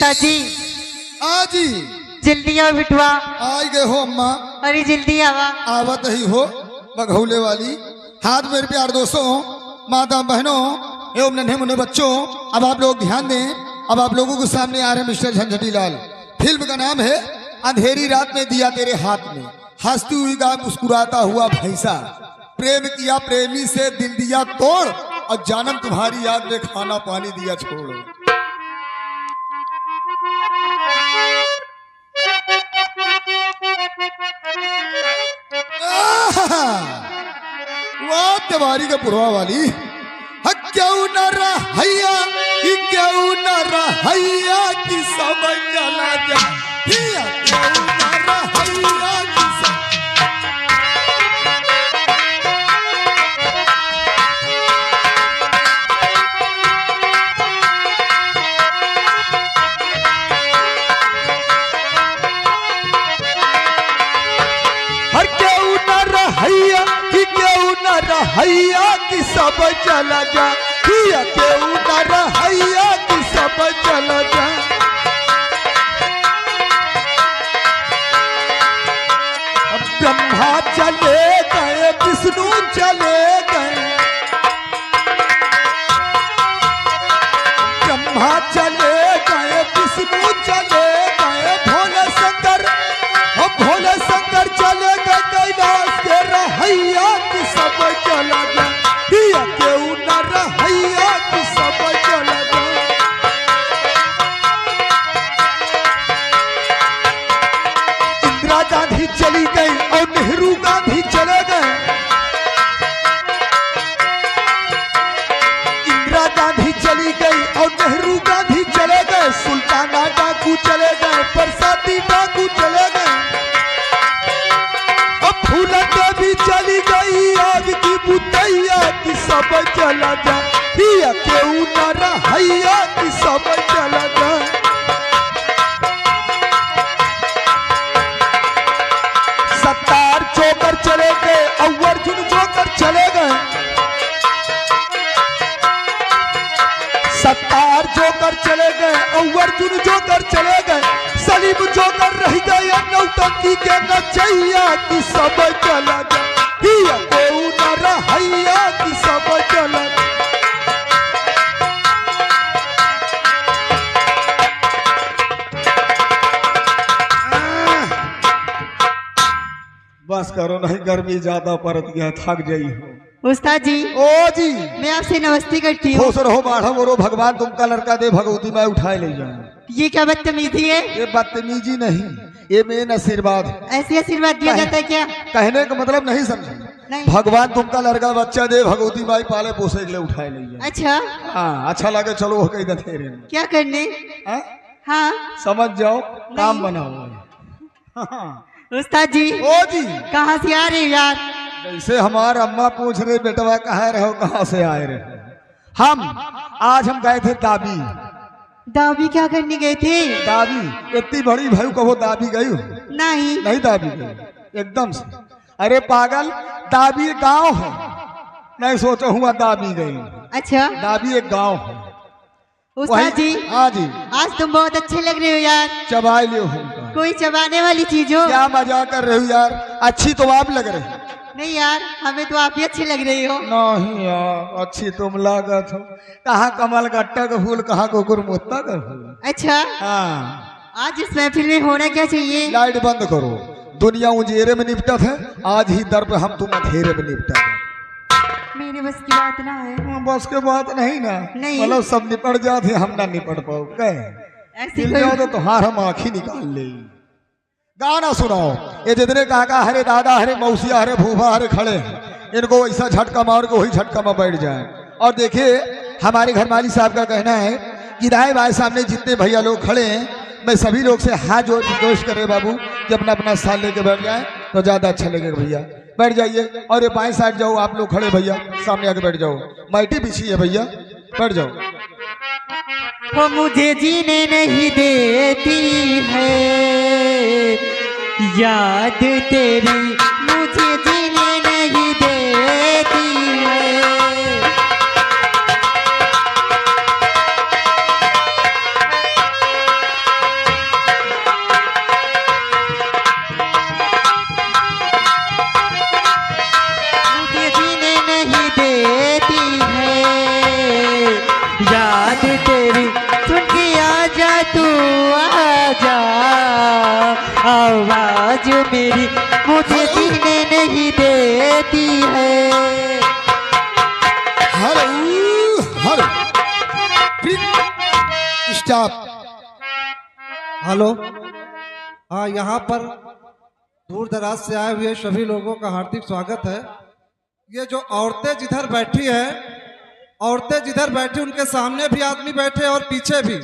उस्ताद जी आजी जल्दी आओ बिटवा। आई गए हो अम्मा। अरे जल्दी आवा। आवत ही हो बघौले वाली। हाथ मेरे प्यार दोस्तों, माता बहनों एवं नन्हे मुन्ने बच्चों, अब आप लोग ध्यान दें। अब आप लोगों के सामने आ रहे हैं मिस्टर झंझटी लाल। फिल्म का नाम है अंधेरी रात में दिया तेरे हाथ में। हंसती हुई गा मुस्कुराता हुआ भैंसा, प्रेम किया प्रेमी से दिल दिया तोड़, और जानम तुम्हारी याद में खाना पानी दिया छोड़। वाह तिवारी का पुरवा वाली। क्यों न रहैया क्यों न रहैया की समझ चला जा, क्यों न रहैया की रहैया की सब चला जा, क्यों न रहैया की सब चला जा। ब्रह्मा चले गए विष्णु चले गए, ब्रह्मा चले गए विष्णु चले गए, भोले शंकर चले गए कैलाश के रहैया की सब चला जा, क्यों न रहैया की सब चला जा। इंदिरा गांधी चली गई और नेहरू गांधी चले गए, इंदिरा गांधी चली गई और नेहरू गांधी चले गए, सुल्ताना डाकू चले गए, बरसाती डाकू चले गए, फूला देवी चली गई आग की बुतैया की सब चला जा, क्यों न रहैया की सब चला जा। सत्तार जोकर चले गए और अर्जुन जोकर चले गए, सत्तार जोकर चले गए और अर्जुन जोकर चले गए, सलीम जोकर रह गए नौटंकी के नचैया की सब चला जा, क्यों न रहैया की सब चला जा। बस करो नहीं, गर्मी ज्यादा पड़त गया, थक जाई हो। उस्ताद जी ओ जी मैं आपसे नमस्ते करती हूँ। खुश रहो बाढ़ो बोलो, भगवान तुमका लड़का दे, भगवती मैं उठाए ले जाऊं। ये क्या बदतमीजी है? ये बदतमीजी नहीं, ये मेन आशीर्वाद। ऐसे आशीर्वाद दिया जाता है क्या? कहने का मतलब नहीं समझे, भगवान तुमका लड़का बच्चा दे, भगवती माई पाले पोसे के लिए उठाए ले जाए। अच्छा हाँ, अच्छा लगे चलो हो कहीं दथेरे में क्या करने? हाँ समझ जाओ, काम बनाओ। हाँ। उस्ताद जी ओ जी कहाँ से आ रहे हो यार? जैसे हमारे अम्मा पूछ रहे बेटवा कहाँ रहो, कहाँ से आए रहे। हम आज गए थे दाबी। दाबी क्या करने गए थे? दाबी इतनी बड़ी भाई कहो दाबी गई हो? नहीं दाबी गई एकदम से। अरे पागल, दाबी गांव है, नहीं सोचा हुआ दाबी गई। अच्छा दाबी एक गांव है। उस्ताद जी हाँ जी आज तुम बहुत अच्छे लग रहे हो यार। चबा लियो कोई चबाने वाली चीज हो? क्या मजाक कर रहे हो यार, अच्छी तो आप लग रहे हो। नहीं यार हमें तो आप ही अच्छी लग रही हो। नहीं यार अच्छी तुम लागत हो। कहाँ कमल गट्टा का फूल, कहाँ कुकुरमुत्ता का फूल। अच्छा हाँ आज इस महफिल में होना क्या चाहिए? लाइट बंद करो, दुनिया उजेरे में निपटत है, आज ही दर पे हम तुम अंधेरे में निपटत है। मेरे बस की बात ना है। बस के बात नहीं ना, नहीं मतलब सब निपट जाते, हम ना निपट पाओ। ऐसी तो तुम्हारा हम आँखी निकाल ले। गाना सुनाओ, ये जितने काका हरे दादा हरे मौसिया हरे फूफा हरे खड़े हैं, इनको वैसा झटका मार के वही झटका में बैठ जाए। और देखिए हमारे घर माली साहब का कहना है कि दाएं बाएं सामने जितने भैया लोग खड़े हैं, मैं सभी लोग से हाथ जोड़ रिक्वेस्ट करे बाबू कि अपना अपना साल लेके बैठ जाए तो ज्यादा अच्छा लगेगा। भैया बैठ जाइए, और ये बाएं साइड जाओ आप लोग खड़े, भैया सामने आके बैठ जाओ, माइटी बिछी है भैया, बैठ जाओ। वो मुझे जीने नहीं देती है याद तेरी, मुझे जीने नहीं देती है। तेरी सुन के आजा तू आजा, आवाज मेरी मुझे जीने नहीं देती है। हर स्टॉप। हेलो, हाँ, यहाँ पर दूर दराज से आए हुए सभी लोगों का हार्दिक स्वागत है। ये जो औरतें जिधर बैठी है, औरतें जिधर बैठी उनके सामने भी आदमी बैठे और पीछे भी।